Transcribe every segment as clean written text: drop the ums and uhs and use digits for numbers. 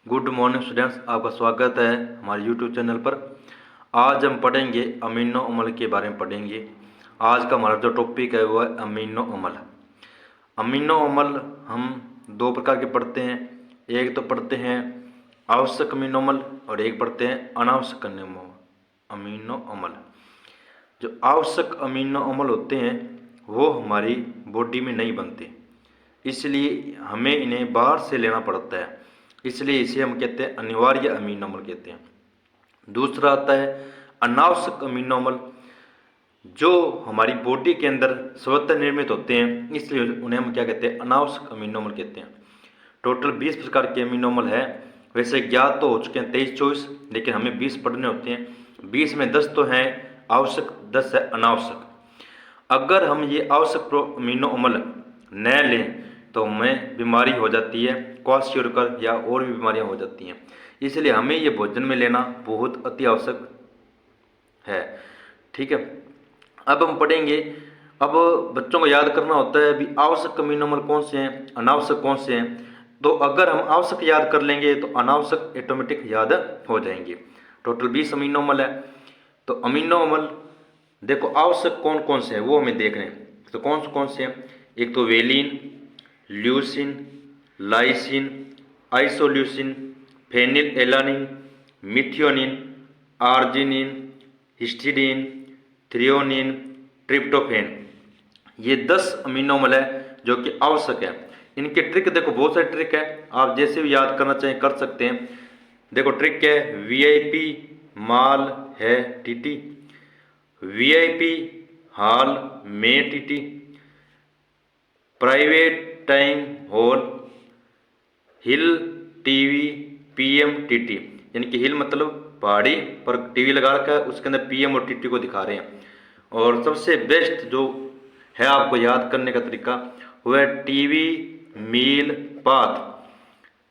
Good morning students, आपका स्वागत है हमारे यूट्यूब चैनल पर। आज हम पढ़ेंगे अमीनो अम्ल के बारे में पढ़ेंगे। आज का हमारा जो टॉपिक है वो है अमीनो अम्ल। अमीनो अम्ल हम दो प्रकार के पढ़ते हैं। एक तो पढ़ते हैं आवश्यक अमीनो अम्ल और एक पढ़ते हैं अनावश्यक अमीनो अम्ल। जो आवश्यक अमीनो अम्ल होते हैं वो हमारी बॉडी में नहीं बनते, इसलिए हमें इन्हें बाहर से लेना पड़ता है। इसलिए इसे हम कहते हैं अनिवार्य अमीनो अम्ल कहते हैं। दूसरा आता है अनावश्यक अमीनो अम्ल, जो हमारी बॉडी के अंदर स्वतः निर्मित होते हैं, इसलिए उन्हें हम क्या कहते हैं, अनावश्यक अमीनो अम्ल कहते हैं। टोटल 20 प्रकार के अमीनो अम्ल है। वैसे ज्ञात तो हो चुके हैं 23-24, लेकिन हमें 20 पढ़ने होते हैं। 20 में 10 तो हैं आवश्यक, 10 है अनावश्यक। अगर हम ये आवश्यक अमीनो अम्ल न लें तो हमें बीमारी हो जाती है, क्वाशियोरकर या और भी बीमारियां हो जाती हैं। इसलिए हमें ये भोजन में लेना बहुत अति आवश्यक है। ठीक है, अब हम पढ़ेंगे। अब बच्चों को याद करना होता है भी आवश्यक अमीनो अम्ल कौन से हैं, अनावश्यक कौन से हैं। तो अगर हम आवश्यक याद कर लेंगे तो अनावश्यक ऑटोमेटिक याद हो जाएंगे। टोटल 20 अमीनो अम्ल है। तो अमीनो अम्ल देखो आवश्यक कौन कौन से हैं वो हमें देख रहे हैं। तो कौन से हैं, एक तो valine, leucine, lysine, isoleucine, phenylalanine, methionine, arginine, histidine, threonine, tryptophan. ये 10 अमीनो अम्ल है जो कि आवश्यक है। इनके ट्रिक देखो, बहुत सारे ट्रिक है, आप जैसे भी याद करना चाहें कर सकते हैं। देखो ट्रिक है, वीआईपी माल है टीटी, वीआईपी हाल में टीटी, प्राइवेट टाइम हॉल, हिल टीवी पीएम टीटी। यानी कि हिल मतलब पहाड़ी पर टीवी लगा रखा है, उसके अंदर पीएम और टीटी को दिखा रहे हैं। और सबसे बेस्ट जो है आपको याद करने का तरीका वह है टीवी मील पाथ।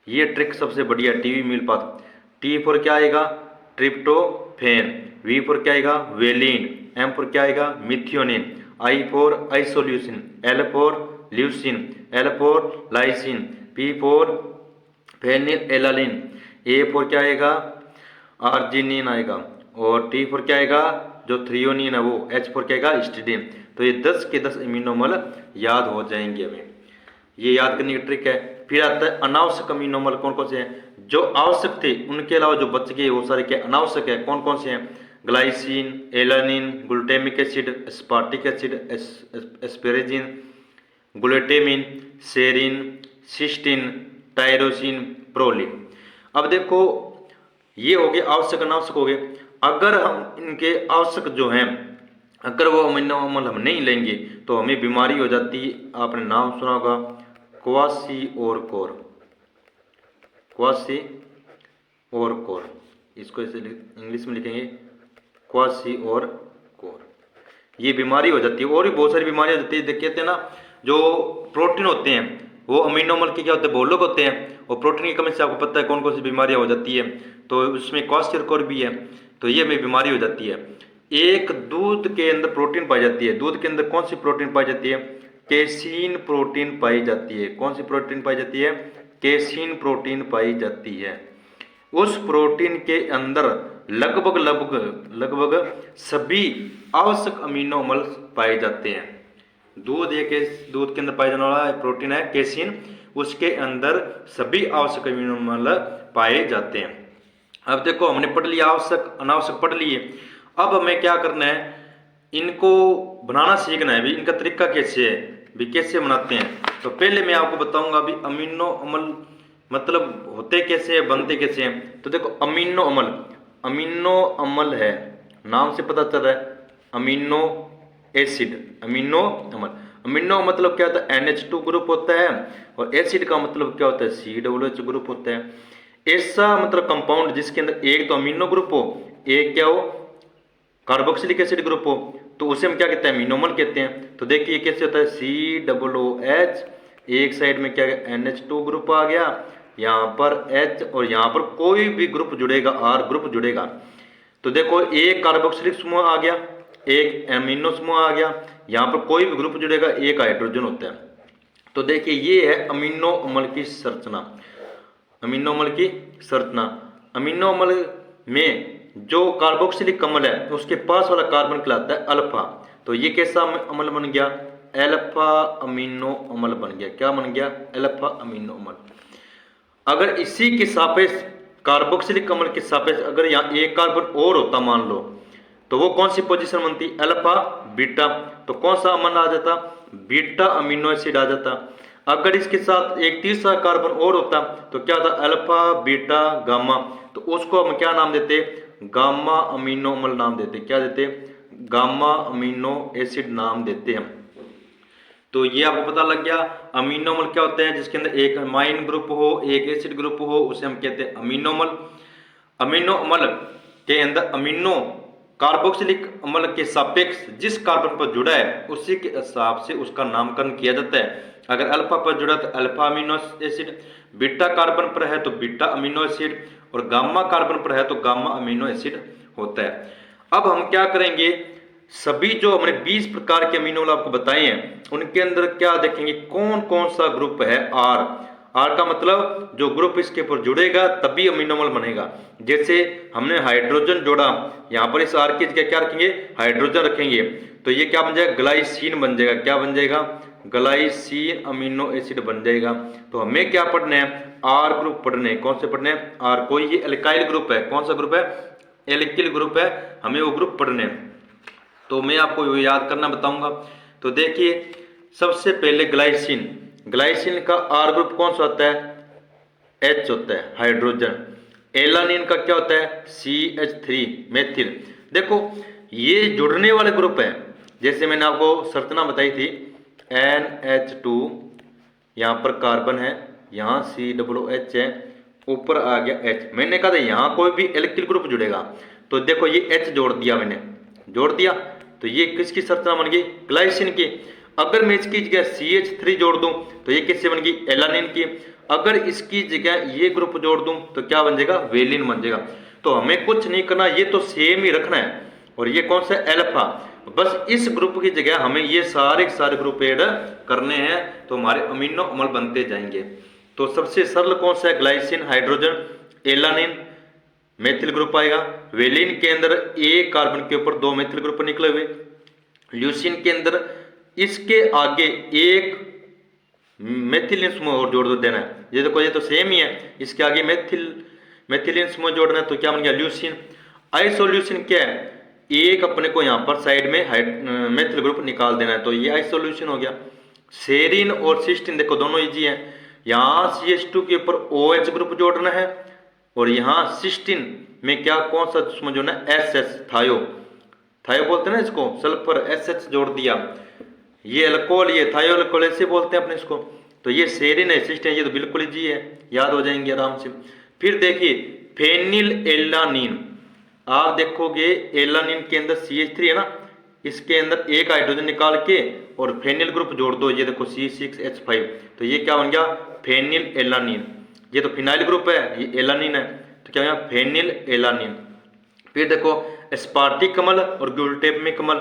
ये ट्रिक सबसे बढ़िया, TV meal path. T for क्या आएगा, ट्रिप्टोफेन। वी फॉर क्या आएगा, वेलिन। एम फॉर क्या आएगा, methionine. I for isoleucine. L for leucine. L for lysine. P for phenylalanine. A for क्या आएगा, आर्जिनिन आएगा। और टी फॉर क्या आएगा, जो थ्रियोनिन है वो। एच फॉर क्या आएगा, हिस्टिडीन। तो ये 10 के 10 अमीनो अम्ल याद हो जाएंगे हमें। ये याद करने की ट्रिक है। फिर आता है अनावश्यक अमीनो अम्ल कौन कौन से हैं। जो आवश्यक थे उनके अलावा जो बच गए वो सारे क्या अनावश्यक है। कौन कौन से हैं, glycine, alanine, glutamic acid, aspartic acid, asparagine, glutamine, serine, cysteine, tyrosine, proline. अब देखो ये हो गए आवश्यक अनावश्यक हो गए। अगर हम इनके आवश्यक जो हैं, अगर वो अमीनो अम्ल हम नहीं लेंगे तो हमें बीमारी हो जाती है। आपने नाम सुना होगा क्वाशियोरकर, क्वाशियोरकर। इसको ऐसे इंग्लिश में लिखेंगे क्वाशियोरकर। ये बीमारी हो जाती है। और भी बहुत सारी बीमारियां हो जाती है। कहते हैं ना, जो प्रोटीन होते हैं वो अमीनो अम्ल के क्या होते हैं, बहुलक होते हैं। और प्रोटीन की कमी से आपको पता है कौन कौन सी बीमारियां हो जाती है, तो उसमें क्वाशियोरकर भी है। तो ये हमें बीमारी हो जाती है। एक दूध के अंदर प्रोटीन पाई जाती है। दूध के अंदर कौन सी प्रोटीन पाई जाती है, केसीन प्रोटीन पाई जाती है। कौन सी प्रोटीन पाई जाती है, केसीन प्रोटीन पाई जाती है। उस प्रोटीन के अंदर लगभग सभी आवश्यक अमीनो अम्ल पाए जाते हैं। दूध दूध के अंदर पाया जाने वाला प्रोटीन है केसीन, उसके अंदर सभी आवश्यक अमीनो अम्ल पाए जाते हैं। अब देखो हमने पढ़ लिया आवश्यक अनावश्यक पढ़ लिए। अब हमें क्या करना है, इनको बनाना सीखना है भी। इनका तरीका कैसे है भी, कैसे बनाते हैं। तो पहले मैं आपको बताऊंगा भी अमीनो अम्ल मतलब होते कैसे हैं, बनते कैसे हैं। तो देखो अमीनो अम्ल है, नाम से पता चल रहा है अमीनो एसिड। अमीनो अम्ल, अमीनो मतलब क्या होता है, NH2 ग्रुप होता है। और एसिड का मतलब क्या होता है, COOH ग्रुप होता है। ऐसा मतलब कंपाउंड जिसके अंदर एक तो अमीनो ग्रुप हो, एक क्या हो, कार्बोक्सिलिक एसिड ग्रुप हो, तो उसे हम क्या कहते हैं, अमीनो अम्ल कहते हैं। तो देखिए कैसे होता है, COOH, एक साइड में क्या है NH2 ग्रुप आ गया, यहाँ पर H, और यहाँ पर कोई भी ग्रुप जुड़ेगा, R ग्रुप जुड़ेगा। तो देखो एक कार्बोक्सिलिक समूह आ गया, एक एमिनो समूह आ गया, यहाँ पर कोई भी ग्रुप जुड़ेगा, एक हाइड्रोजन होता है। तो देखिए ये है अमीनो अम्ल की संरचना। अमीनो अम्ल की संरचना। अमीनो अम्ल में जो कार्बोक्सिलिक अम्ल है उसके पास वाला कार्बन कहलाता है अल्फा। तो ये कैसा अम्ल बन गया? अल्फा अमीनो अम्ल बन गया। क्या बन गया? अल्फा अमीनो अम्ल। अगर इसी के सापेक्ष कार्बोक्सिलिक अम्ल के सापेक्ष अगर यहाँ एक कार्बन और होता मान लो, तो वो कौन सी पोजीशन बनती? Alpha beta. तो कौन सा अम्ल आ जाता? बीटा अमीनो एसिड आ जाता। अगर इसके साथ एक तीसरा कार्बन और होता तो क्या था? Alpha beta gamma. तो उसको हम क्या नाम देते? गामा अमीनो अम्ल नाम देते। क्या देते? गामा अमीनो एसिड नाम देते हम। तो ये आपको पता लग गया अमीनो अम्ल क्या होते हैं। जिसके अंदर एक अमाइन ग्रुप हो, एक एसिड ग्रुप हो, उसे हम कहते हैं अमीनो अम्ल। अमीनो अम्ल के अंदर अमीनो कार्बोक्सिलिक अम्ल के सापेक्ष जिस कार्बन पर जुड़ा है उसी के हिसाब से उसका नामकरण किया जाता है। अगर अल्फा पर जुड़ा तो alpha amino acid, beta carbon पर है तो बीटा अमीनो एसिड, और गामा कार्बन पर है तो गामा अमीनो एसिड होता है। अब हम क्या करेंगे, सभी जो हमने 20 प्रकार के अमीनो अम्ल आपको बताए हैं उनके अंदर क्या देखेंगे, कौन कौन सा ग्रुप है। आर। आर का मतलब जो ग्रुप इसके ऊपर जुड़ेगा तभी अमीनो अम्ल बनेगा। जैसे हमने हाइड्रोजन जोड़ा, यहाँ पर इस आर की जगह क्या रखेंगे? हाइड्रोजन रखेंगे, तो ये क्या बन जाएगा? ग्लाइसिन बन जाएगा। क्या बन जाएगा? ग्लाइसिन अमीनो एसिड बन जाएगा। तो हमें क्या पढ़ना है? आर ग्रुप पढ़ने। कौन से पढ़ने हैं? आर। कोई ये एल्काइल ग्रुप है। कौन सा ग्रुप है? एल्किल ग्रुप है। हमें वो ग्रुप पढ़ने हैं। तो मैं आपको याद करना बताऊंगा। तो देखिए सबसे पहले ग्लाइसिन। ग्लाइसिन का आर ग्रुप कौन सा होता है? H होता है, हाइड्रोजन। एलानिन का क्या होता है? CH3 methyl. देखो ये जुड़ने वाले ग्रुप है। जैसे मैंने आपको संरचना बताई थी NH2, यहाँ पर कार्बन है, यहाँ COOH है, ऊपर आ गया H। मैंने कहा था यहाँ कोई भी एल्किल ग्रुप जुड़ेगा, तो देखो ये H जोड़ दिया, मैंने जोड़ दिया, तो ये किसकी संरचना बन गई? ग्लाइसिन की। अगर मैं इसकी जगह CH3 जोड़ दूं तो ये किससे बन गई? एलानिन की। अगर इसकी जगह ये ग्रुप जोड़ दूं तो क्या बन जाएगा? वेलिन बन जाएगा। तो हमें कुछ नहीं करना, ये तो सेम ही रखना है। और ये कौन सा? अल्फा। बस इस ग्रुप की जगह हमें ये सारे के सारे ग्रुप ऐड करने हैं, तो हमारे अमीनो अम्ल बनते जाएंगे। तो सबसे सरल कौन सा है? Glycine, hydrogen, alanine, methyl group आएगा। वेलिन के अंदर एक कार्बन के ऊपर 2 मेथिल ग्रुप निकले हुए। ल्यूसिन के अंदर इसके आगे एक मेथिलिन समूह और जोड़ देना है। ये देखो ये तो सेम ही है, इसके आगे मेथिलिन समूह जोड़ना है, तो क्या बन गया? ल्यूसिन। आइसोल्यूसिन क्या है? एक अपने को यहाँ पर साइड में मेथिल ग्रुप निकाल देना है, तो ये आइसोल्यूसिन हो गया। सेरिन और सिस्टीन देखो दोनों इजी है। यहाँ CH2 के ऊपर OH ग्रुप जोड़ना है, और यहाँ सिस्टीन में क्या कौन सा समूह जोड़ना है? SS, थायो। थायो बोलते हैं ना इसको, सल्फर, SH जोड़ दिया। ये अल्कोहल, ये थायो अल्कोहल ऐसे बोलते हैं अपने इसको। तो ये सेरिन है, सिस्टीन, ये तो बिल्कुल इजी है, याद हो जाएंगे आराम से। फिर देखिए फेनिल एलानिन। आप देखोगे एलानिन के अंदर CH3 है ना, इसके अंदर एक हाइड्रोजन निकाल के और फेनिल ग्रुप जोड़ दो, ये देखो C6H5, तो ये क्या बन गया? Phenylalanine. ये तो फिनाइल ग्रुप है, ये एलानिन है, तो क्या बन गया? Phenylalanine. फिर देखो एस्पार्टिक अम्ल और ग्लूटामिक अम्ल,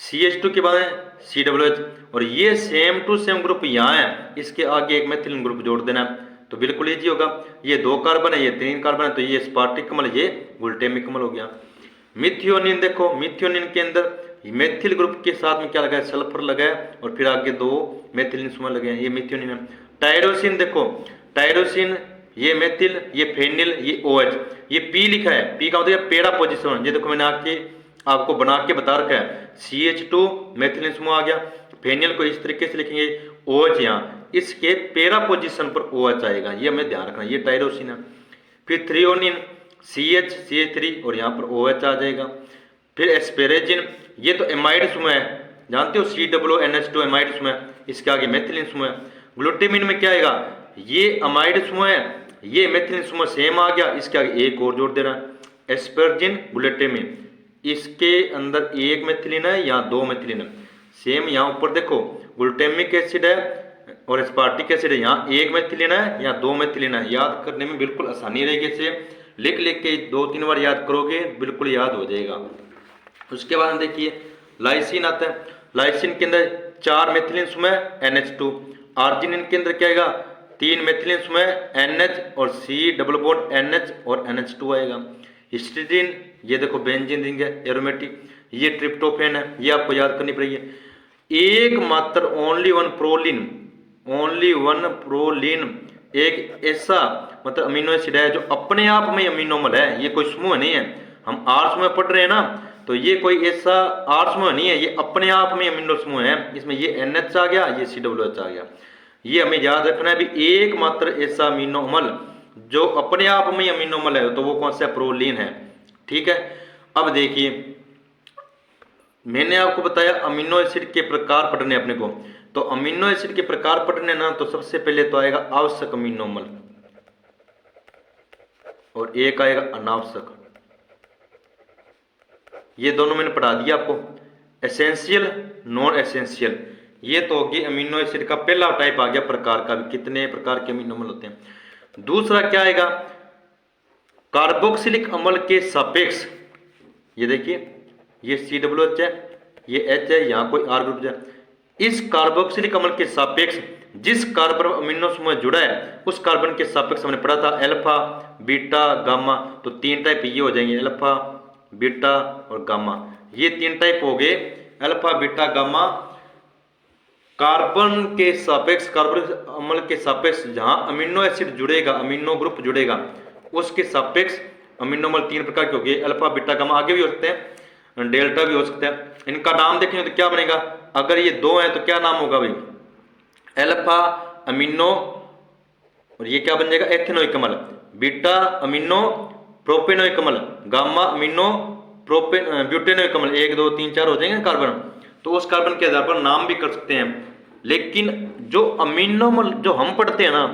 CH2 के बाद है COOH, और ये सेम टू सेम ग्रुप यहाँ है, इसके आगे एक मेथिलिन ग्रुप जोड़ देना है, तो बिल्कुल इजी होगा। ये 2 कार्बन है, ये 3 कार्बन है, तो ये एस्पार्टिक अम्ल, ये ग्लूटामिक अम्ल हो गया। मिथियोनिन देखो, मिथियोनिन के अंदर मेथिल ग्रुप के साथ में क्या लगा है? सल्फर लगा है, और फिर आगे 2 मेथिलिन समूह लगे हैं, ये मिथियोनिन है। टायरोसिन देखो, टायरोसिन ये मेथिल, ये फेनिल, ये OH, ये P लिखा है। P का मतलब पेरा पोजिशन। ये देखो मैंने आपको बना के बता रखा है। CH2 मेथिलिन समूह आ गया। फेनिल को इस तरीके से लिखेंगे, OH यहाँ इसके पेरा पोजिशन पर OH आएगा, ये हमें ध्यान रखना, ये टायरोसिन है। फिर थ्रियोनिन CH, CH3 और यहाँ पर OH आ जाएगा। फिर एस्पेरेजिन, ये तो एमाइड समूह है, जानते हो COONH2 एमाइड समूह है, इसके आगे मेथिलिन समूह है। ग्लूटामिन में क्या आएगा? ये अमाइड समूह है, ये मेथिलिन समूह सेम आ गया, इसके आगे एक और जोड़ देना है। एस्परजिन, ग्लूटामिन, इसके अंदर एक मेथिलिन है, यहाँ 2 मेथिलिन है, सेम। यहाँ ऊपर देखो ग्लूटामिक एसिड है और एस्पार्टिक एसिड है, यहाँ एक मेथिलिन है, यहाँ 2 मेथिलिन है। याद करने में बिल्कुल आसानी रहेगी, इसे लिख के 2-3 बार याद करोगे बिल्कुल याद हो जाएगा। उसके बाद देखिए लाइसिन आता है। लाइसिन के अंदर 4 मेथिलिन समूह है, NH2। आर्जिनिन के अंदर क्या आएगा? तीन मेथिलीन समूह NH और C डबल बॉन्ड NH और NH2 आएगा। हिस्टीडीन ये देखो बेंजीन रिंग है एरोमेटिक, ये ट्रिप्टोफेन है, ये आपको याद करनी पड़ेगी। एकमात्र ओनली वन प्रोलीन एक ऐसा मतलब अमीनो एसिड है जो अपने आप में अमीनोमल है, ये कोई समूह नहीं है। हम आर समूह पढ़ रहे हैं ना, तो ये कोई ऐसा आर समूह नहीं है, ये अपने आप में अमीनो समूह है। इसमें ये NH आ गया, ये COOH आ गया। ये हमें याद रखना है भी एकमात्र ऐसा अमीनोमल जो अपने आप में अमीनोमल है, तो वो कौन सा प्रोलीन है। ठीक है, अब देखिए मैंने आपको बताया अमीनो एसिड के प्रकार पढ़ने अपने को, तो अमीनो एसिड के प्रकार पढ़ने ना, तो सबसे पहले तो आएगा आवश्यक अमीनोमल और एक आएगा अनावश्यक। ये दोनों मैंने पढ़ा दिया आपको, एसेंशियल नॉन एसेंशियल। ये तो होगी अमीनो एसिड का पहला टाइप आ गया प्रकार का, कितने प्रकार के अमीनोमल होते हैं। दूसरा क्या आएगा, कार्बोक्सिलिक अम्ल के सापेक्ष। ये देखिए ये COOH है, ये H है, यहाँ कोई R ग्रुप है। इस कार्बोक्सिलिक अम्ल के सापेक्ष जिस कार्बन अमीनो समूह जुड़ा है उस कार्बन के सापेक्ष हमने पढ़ा था अल्फा बीटा गामा, तो तीन टाइप ये हो जाएंगे, अल्फा बीटा और गामा। ये तीन टाइप हो गए अल्फा बीटा गामा। कार्बन के सापेक्ष, कार्बन अम्ल के सापेक्ष जहां अमीनो एसिड जुड़ेगा, अमीनो ग्रुप जुड़ेगा, उसके सापेक्ष अमीनोमल तीन प्रकार के हो गए, अल्फा बीटा गामा। आगे भी हो सकते हैं, डेल्टा भी हो सकता है। इनका नाम देखेंगे तो क्या बनेगा, अगर ये दो है तो क्या नाम होगा भाई, अल्फा अमीनो, और ये क्या बन जाएगा एथेनोइक अम्ल, बीटा अमीनो प्रोपेनोइक अम्ल, गामा अमीनो ब्यूटेनोइक अम्ल। 1 2 3 4 हो जाएंगे कार्बन, तो उस कार्बन के आधार पर नाम भी कर सकते हैं। लेकिन जो अमीनोमल जो हम पढ़ते हैं ना,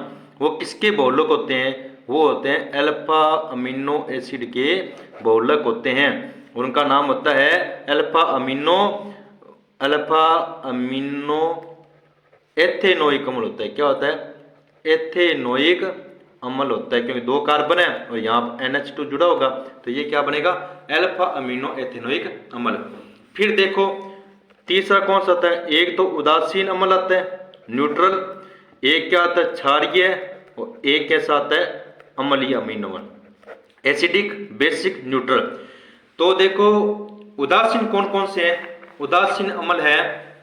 वो किसके बहुलक होते हैं, वो होते हैं अल्फा अमीनो एसिड के बहुलक होते हैं। उनका नाम होता है अल्फा अमीनो एथेनोइक अम्ल होता है। क्या होता है, एथेनोइक अम्ल होता है, क्योंकि दो कार्बन है और यहाँ NH2 जुड़ा होगा, तो ये क्या बनेगा अल्फा अमीनो एथेनोइक अम्ल। फिर देखो तीसरा कौन सा आता है, एक तो उदासीन अम्ल आता है न्यूट्रल, एक क्या आता है क्षारीय, और एक कैसा आता है अम्लीय अमीनो अम्ल, एसिडिक बेसिक न्यूट्रल। तो देखो उदासीन कौन कौन से हैं, उदासीन अम्ल है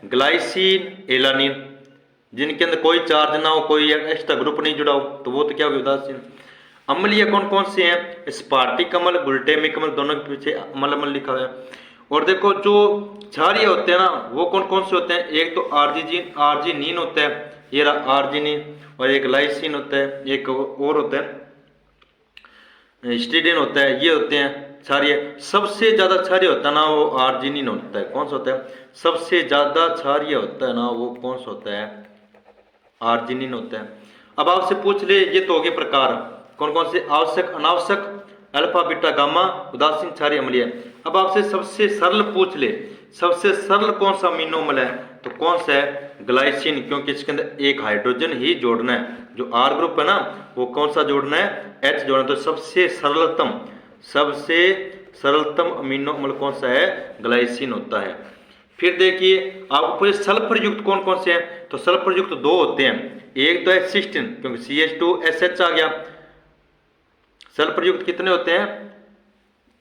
ग्लाइसिन एलानिन, जिनके अंदर कोई चार्ज ना हो, कोई एक्स्ट्रा ग्रुप नहीं जुड़ा हो, तो वो तो क्या होगा उदासीन। अम्लीय कौन कौन से हैं, स्पार्टिक अम्ल ग्लूटामिक अम्ल, दोनों के पीछे अम्ल लिखा हुआ है। और देखो जो क्षारीय होते हैं ना, वो कौन कौन से होते हैं, एक तो आर्जिनिन होता है, ये रहा आर्जिनिन, और एक लाइसिन होता है, एक और होता है हिस्टीडीन होता है, ये होते हैं क्षारीय। सबसे ज्यादा क्षारीय होता है ना वो आर्जिनिन होता है। कौन सा होता है, सबसे ज्यादा क्षारीय होता है ना वो कौन सा होता है, आर्जिनिन होता है। अब आपसे पूछ ले, ये तो हो गए प्रकार कौन कौन से, आवश्यक अनावश्यक अल्फा बीटा गामा उदासीन क्षारीय अम्लीय। अब आपसे सबसे सरल पूछ ले, सबसे सरल कौन सा अमीनो अम्ल है, तो कौन सा है ग्लाइसिन, क्योंकि इसके अंदर एक हाइड्रोजन ही जोड़ना है, जो R ग्रुप है ना वो कौन सा जोड़ना है, H जोड़ना है। तो सबसे सरलतम अमीनो अम्ल कौन सा है, ग्लाइसिन होता है। फिर देखिए आपको पूछे सल्फर युक्त कौन कौन से हैं, तो सल्फर युक्त दो होते हैं, एक तो है सिस्टीन, क्योंकि CH2SH आ गया। सल्फर युक्त कितने होते हैं,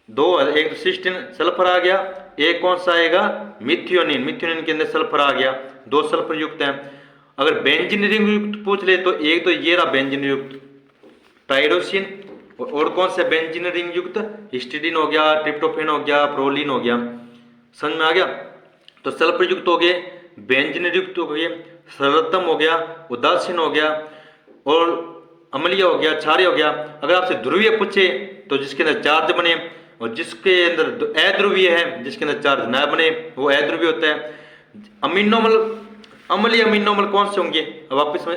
दो, एक तो सिस्टीन सल्फर आ गया, एक कौन सा आएगा मिथियोनिन, मिथियोनिन के अंदर सल्फर आ गया, दो सल्फर युक्त हैं। अगर बेंजीन रिंग युक्त पूछ ले तो एक तो ये रहा बेंजीन युक्त टाइरोसिन, और कौन सा बेंजीन रिंग युक्त हिस्टीडीन हो गया, ट्रिप्टोफेन हो गया, प्रोलीन हो गया। समझ में आ गया, तो सल्फर युक्त हो गए, बेंजीन युक्त हो गए, सरलतम हो गया, उदासीन हो गया, और अम्लीय हो गया, क्षारीय हो गया। अगर आपसे ध्रुवीय पूछे तो जिसके अंदर चार्ज बने, और जिसके अंदर अध्रुवीय है जिसके अंदर चार्ज न बने वो अध्रुवीय होता है। अमीनोमल अम्लीय अमीनोमल कौन से होंगे, अब वापस में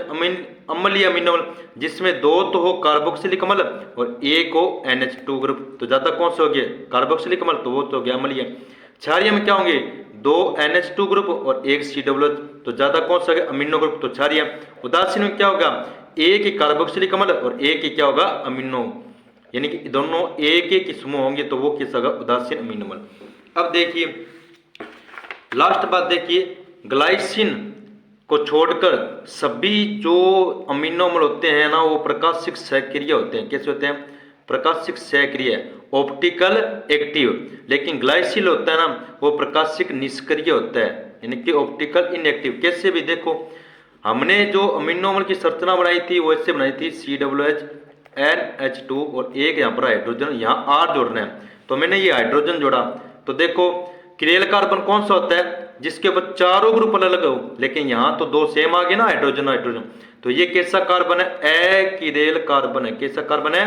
अम्लीय अमीनोमल जिसमें दो तो हो कार्बोक्सिलिक अम्ल और एक हो NH2 ग्रुप, तो ज्यादा कौन से हो गए कार्बोक्सिलिक अम्ल, तो वो तो हो गया अम्लीय। क्षारीय में क्या होंगे, दो NH2 ग्रुप और एक COOH, तो ज्यादा कौन सा होगा अमीनो ग्रुप, तो क्षारीय। उदासीन में क्या होगा, एक ही कार्बोक्सिलिक अम्ल और एक ही क्या होगा अमीनो, यानी कि दोनों एक ही समूह होंगे, तो वो किस होगा उदासीन अमीनो अम्ल। अब देखिए लास्ट बात देखिए ग्लाइसिन को छोड़कर सभी जो अमीनो अम्ल होते हैं ना वो प्रकाशिक सहक्रिय होते हैं। कैसे होते हैं? प्रकाशिक सहक्रिय, ऑप्टिकल एक्टिव। लेकिन ग्लाइसिल होता है ना वो प्रकाशिक निष्क्रिय होता है, यानी कि ऑप्टिकल इनएक्टिव। कैसे भी देखो, हमने जो अमीनो अम्ल की संरचना बनाई थी वो ऐसे बनाई थी COOH NH2 और एक यहाँ पर हाइड्रोजन, यहाँ R जोड़ना है, तो मैंने ये हाइड्रोजन जोड़ा। तो देखो किरेल कार्बन कौन सा होता है? जिसके ऊपर चारों ग्रुप अलग अलग हो, लेकिन यहाँ तो दो सेम आ गए ना, हाइड्रोजन हाइड्रोजन। तो ये कैसा कार्बन है? एकिरेल कार्बन है। कैसा कार्बन है?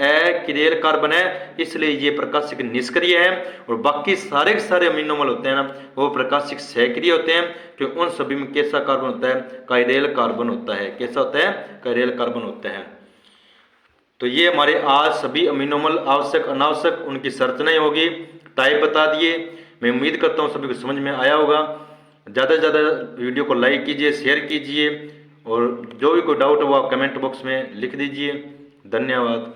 एकिरेल कार्बन है, इसलिए ये प्रकाशिक निष्क्रिय है। और बाकी सारे के सारे अमीनो अम्ल होते हैं ना वो प्रकाशिक सहक्रिय होते हैं, क्योंकि उन सभी में कैसा कार्बन होता है? काइरेल कार्बन होता है। कैसा होता है? काइरेल कार्बन होता है। तो ये हमारे आज सभी अमीनो अम्ल आवश्यक अनावश्यक उनकी संरचनाएं होगी, टाइप बता दिए। मैं उम्मीद करता हूँ सभी को समझ में आया होगा। ज़्यादा से ज़्यादा वीडियो को लाइक कीजिए, शेयर कीजिए, और जो भी कोई डाउट हो वो आप कमेंट बॉक्स में लिख दीजिए। धन्यवाद।